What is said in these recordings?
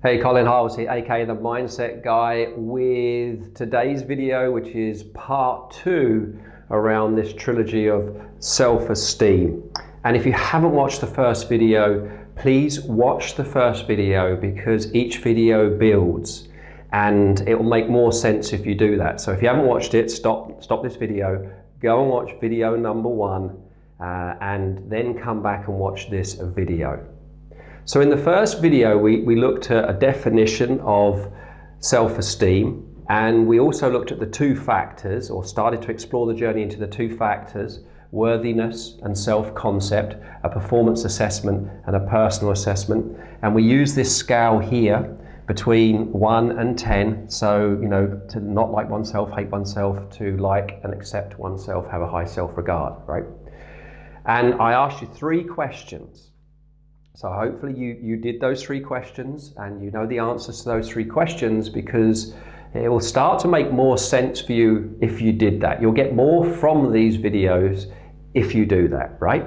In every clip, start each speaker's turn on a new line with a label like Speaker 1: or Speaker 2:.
Speaker 1: Hey, Colin, Hiles here, aka the Mindset Guy, with today's video, which is part 2 around this trilogy of self-esteem. And if you haven't watched the first video, please watch the first video because each video builds and it will make more sense if you do that. So if you haven't watched it, stop this video, go and watch video number 1 and then come back and watch this video. So in the first video, we looked at a definition of self-esteem, and we also looked at the 2 factors, or started to explore the journey into the 2 factors, worthiness and self-concept, a performance assessment and a personal assessment. And we use this scale here between 1 and 10. So, to not like oneself, hate oneself, to like and accept oneself, have a high self-regard, right? And I asked you 3 questions. So hopefully you did those 3 questions and you know the answers to those 3 questions, because it will start to make more sense for you if you did that. You'll get more from these videos if you do that, right?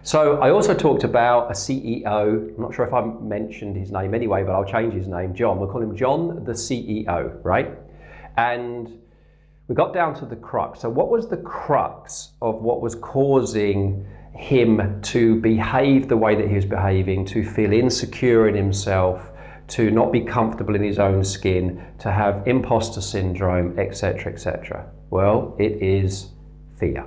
Speaker 1: So I also talked about a CEO. I'm not sure if I mentioned his name anyway, but I'll change his name, John. We'll call him John the CEO, right? And we got down to the crux. So what was the crux of what was causing him to behave the way that he was behaving, to feel insecure in himself, to not be comfortable in his own skin, to have imposter syndrome, etc., etc.? Well, it is fear.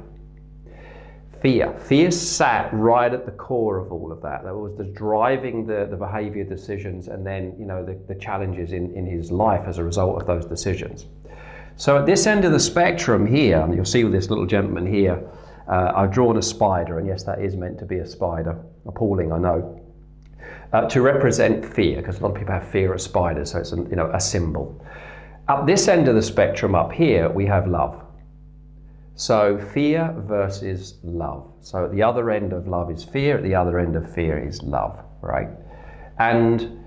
Speaker 1: Fear sat right at the core of all of that. That was the driving the behavior decisions, and then the challenges in his life as a result of those decisions. So at this end of the spectrum here, and you'll see with this little gentleman here, I've drawn a spider, and yes, that is meant to be a spider. Appalling, I know. To represent fear, because a lot of people have fear of spiders, so it's a symbol. Up this end of the spectrum up here, we have love. So fear versus love. So at the other end of love is fear, at the other end of fear is love, right? And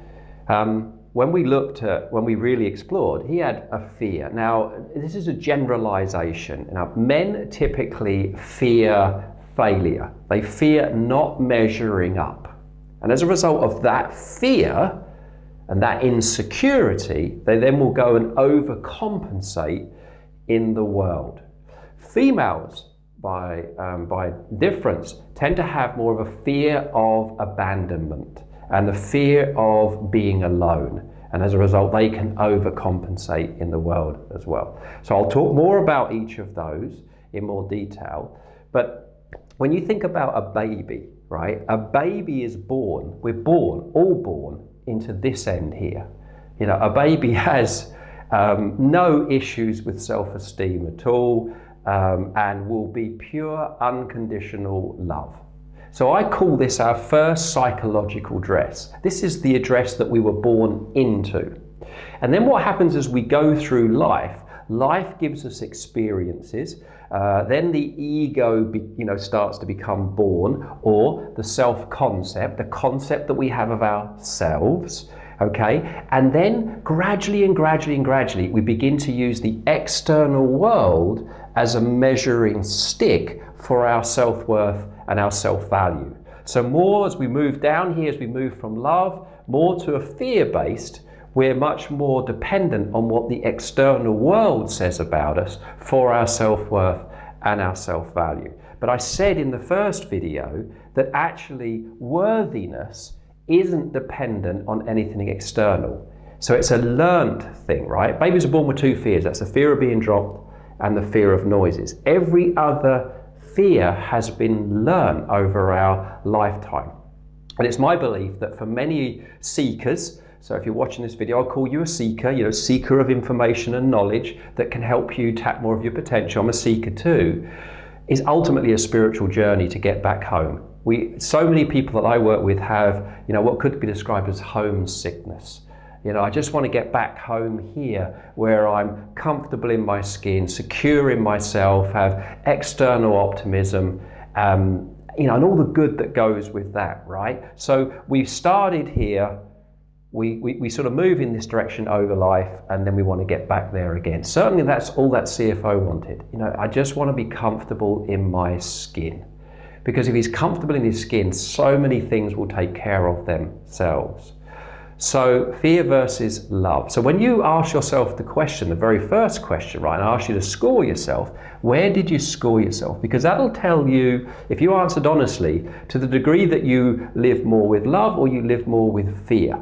Speaker 1: when we really explored, he had a fear. Now, this is a generalization. Now, men typically fear failure. They fear not measuring up. And as a result of that fear and that insecurity, they then will go and overcompensate in the world. Females, by difference, tend to have more of a fear of abandonment and the fear of being alone. And as a result, they can overcompensate in the world as well. So I'll talk more about each of those in more detail. But when you think about a baby, right? A baby is born, we're all born into this end here. A baby has no issues with self-esteem at all, and will be pure unconditional love. So I call this our first psychological dress. This is the address that we were born into. And then what happens as we go through life gives us experiences. Then the ego starts to become born, or the self-concept, the concept that we have of ourselves. Okay, and then gradually, we begin to use the external world as a measuring stick for our self-worth and our self-value. So more as we move down here, as we move from love more to a fear-based, we're much more dependent on what the external world says about us for our self-worth and our self-value. But I said in the first video that actually worthiness isn't dependent on anything external. So it's a learned thing, right? Babies are born with 2 fears. That's the fear of being dropped and the fear of noises. Every other fear has been learned over our lifetime. And it's my belief that for many seekers, so if you're watching this video, I'll call you a seeker, seeker of information and knowledge that can help you tap more of your potential. I'm a seeker too. Is ultimately a spiritual journey to get back home. So many people that I work with have, what could be described as homesickness. I just want to get back home here where I'm comfortable in my skin, secure in myself, have external optimism, and all the good that goes with that, right? So we've started here, we sort of move in this direction over life, and then we want to get back there again. Certainly that's all that CFO wanted. I just want to be comfortable in my skin. Because if he's comfortable in his skin, so many things will take care of themselves. So fear versus love. So when you ask yourself the question, the very first question, right, and I ask you to score yourself, where did you score yourself? Because that'll tell you, if you answered honestly, to the degree that you live more with love or you live more with fear.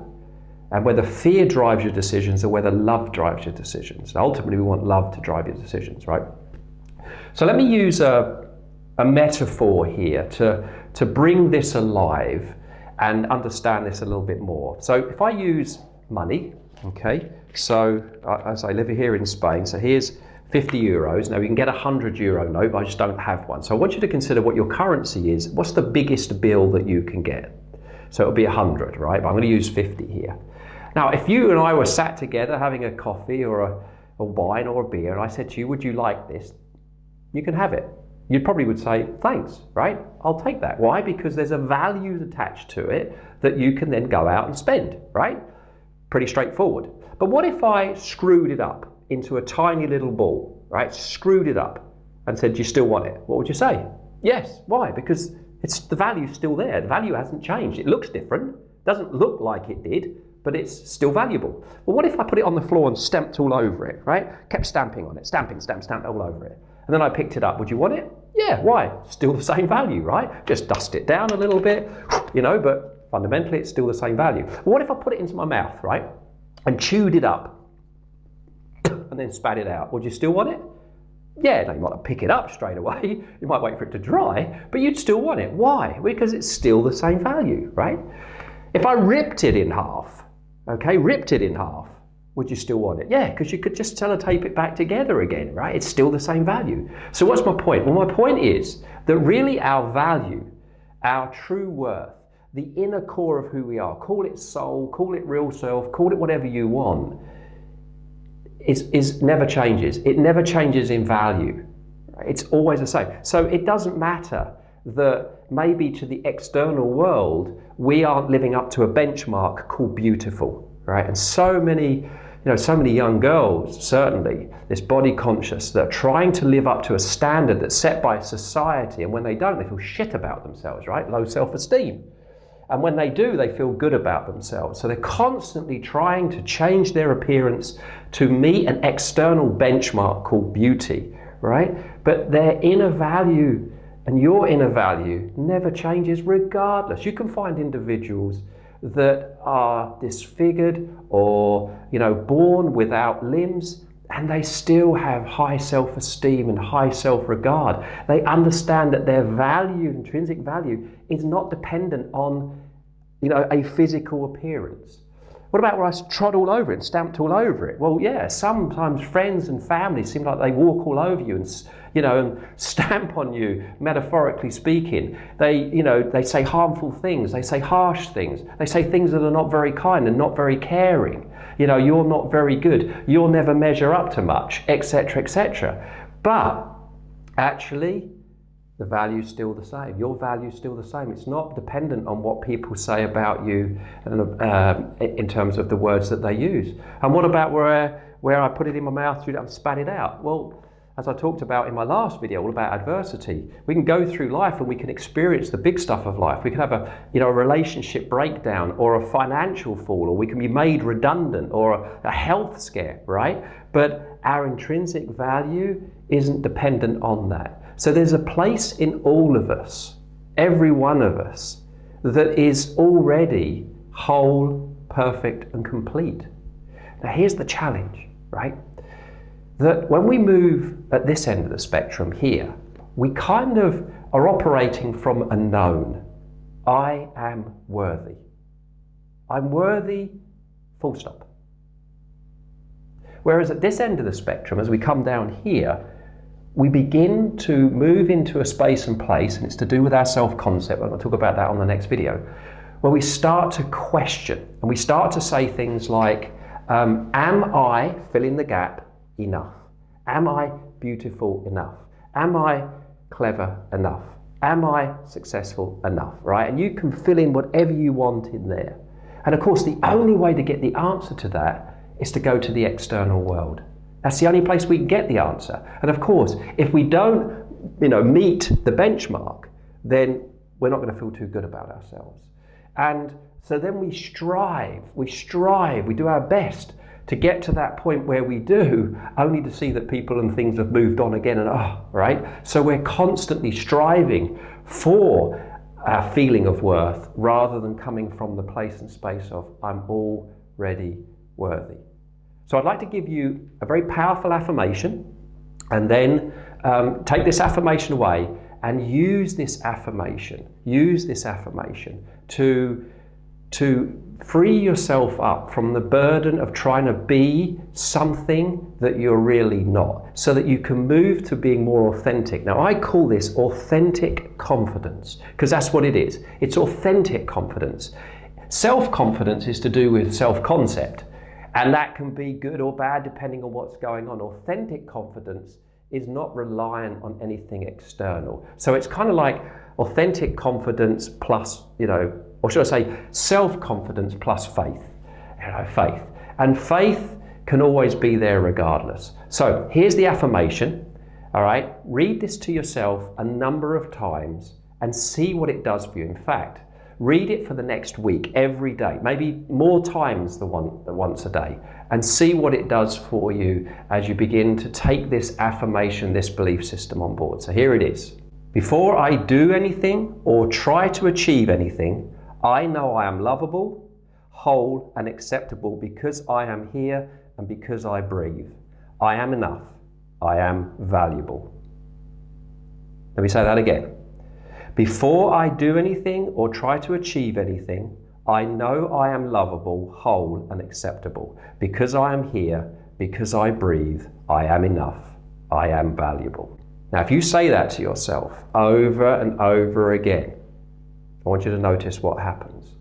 Speaker 1: And whether fear drives your decisions or whether love drives your decisions. And ultimately, we want love to drive your decisions, right? So let me use a metaphor here to bring this alive and understand this a little bit more. So if I use money, okay, so as I live here in Spain, so here's 50 euros. Now you can get a 100 euro note, but I just don't have one. So I want you to consider what your currency is. What's the biggest bill that you can get? So it'll be 100, right? But I'm going to use 50 here. Now, if you and I were sat together having a coffee or a wine or a beer, and I said to you, would you like this? You can have it. You probably would say, thanks, right? I'll take that. Why? Because there's a value attached to it that you can then go out and spend, right? Pretty straightforward. But what if I screwed it up into a tiny little ball, right? Screwed it up and said, do you still want it? What would you say? Yes. Why? Because the value's still there. The value hasn't changed. It looks different. Doesn't look like it did, but it's still valuable. Well, what if I put it on the floor and stamped all over it, right? Kept stamping on it, stamping, stamp all over it. And then I picked it up. Would you want it? Yeah, why? Still the same value, right? Just dust it down a little bit, but fundamentally it's still the same value. Well, what if I put it into my mouth, right? And chewed it up and then spat it out? Would you still want it? Yeah, now you might not pick it up straight away. You might wait for it to dry, but you'd still want it. Why? Because it's still the same value, right? If I ripped it in half, would you still want it? Yeah, because you could just sellotape it back together again, right? It's still the same value. So what's my point? Well, my point is that really our value, our true worth, the inner core of who we are, call it soul, call it real self, call it whatever you want, is never changes. It never changes in value. It's always the same. So it doesn't matter that maybe to the external world, we aren't living up to a benchmark called beautiful, right? And so many young girls, certainly, this body conscious, that are trying to live up to a standard that's set by society, and when they don't, they feel shit about themselves, right? Low self-esteem. And when they do, they feel good about themselves. So they're constantly trying to change their appearance to meet an external benchmark called beauty, right? But their inner value and your inner value never changes regardless. You can find individuals that are disfigured or, born without limbs, and they still have high self-esteem and high self-regard. They understand that their value, intrinsic value, is not dependent on, a physical appearance. What about where I trod all over it and stamped all over it? Well, yeah, sometimes friends and family seem like they walk all over you and stamp on you, metaphorically speaking. They say harmful things, they say harsh things, they say things that are not very kind and not very caring. You're not very good, you'll never measure up to much, etc., etc. But actually, the value's still the same. Your value's still the same. It's not dependent on what people say about you in terms of the words that they use. And what about where I put it in my mouth, threw it up and spat it out? Well, as I talked about in my last video, all about adversity, we can go through life and we can experience the big stuff of life. We can have a relationship breakdown or a financial fall, or we can be made redundant, or a health scare, right? But our intrinsic value isn't dependent on that. So there's a place in all of us, every one of us, that is already whole, perfect, and complete. Now here's the challenge, right? That when we move at this end of the spectrum here, we kind of are operating from a known. I am worthy. I'm worthy, full stop. Whereas at this end of the spectrum, as we come down here, we begin to move into a space and place, and it's to do with our self-concept. I'm going to talk about that on the next video, where we start to question, and we start to say things like, am I, fill in the gap, enough? Am I beautiful enough? Am I clever enough? Am I successful enough, right? And you can fill in whatever you want in there. And of course, the only way to get the answer to that is to go to the external world. That's the only place we can get the answer. And of course, if we don't, meet the benchmark, then we're not going to feel too good about ourselves. And So then we strive, we do our best to get to that point where we do, only to see that people and things have moved on again and right? So we're constantly striving for our feeling of worth rather than coming from the place and space of I'm already worthy. So I'd like to give you a very powerful affirmation, and then take this affirmation away and use this affirmation to free yourself up from the burden of trying to be something that you're really not, so that you can move to being more authentic. Now, I call this authentic confidence, because that's what it is. It's authentic confidence. Self-confidence is to do with self-concept, and that can be good or bad depending on what's going on. Authentic confidence is not reliant on anything external. So it's kind of like authentic confidence plus, or should I say self-confidence plus faith, faith. And faith can always be there regardless. So here's the affirmation, all right? Read this to yourself a number of times and see what it does for you. In fact, read it for the next week, every day, maybe more times than once a day, and see what it does for you as you begin to take this affirmation, this belief system on board. So here it is. Before I do anything or try to achieve anything, I know I am lovable, whole, and acceptable because I am here and because I breathe. I am enough. I am valuable. Let me say that again. Before I do anything or try to achieve anything, I know I am lovable, whole, and acceptable. Because I am here, because I breathe, I am enough. I am valuable. Now, if you say that to yourself over and over again, I want you to notice what happens.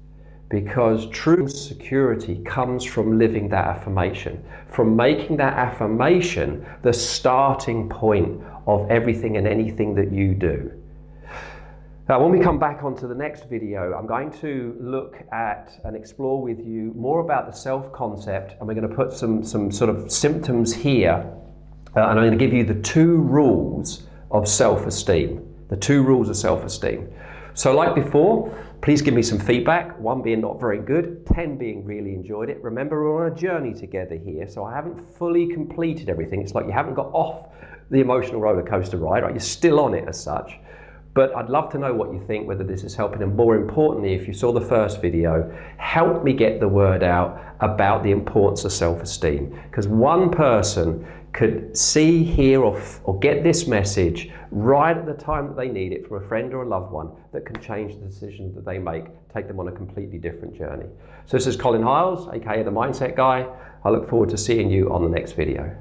Speaker 1: Because true security comes from living that affirmation, from making that affirmation the starting point of everything and anything that you do. Now, when we come back onto the next video, I'm going to look at and explore with you more about the self-concept, and we're going to put some sort of symptoms here, and I'm going to give you the 2 rules of self-esteem, the 2 rules of self-esteem. So like before, please give me some feedback, 1 being not very good, 10 being really enjoyed it. Remember, we're on a journey together here, so I haven't fully completed everything. It's like you haven't got off the emotional roller coaster ride, right? You're still on it as such. But I'd love to know what you think, whether this is helping, and more importantly, if you saw the first video, help me get the word out about the importance of self-esteem. Because one person could see, hear, or get this message right at the time that they need it from a friend or a loved one that can change the decision that they make, take them on a completely different journey. So this is Colin Hiles, aka The Mindset Guy. I look forward to seeing you on the next video.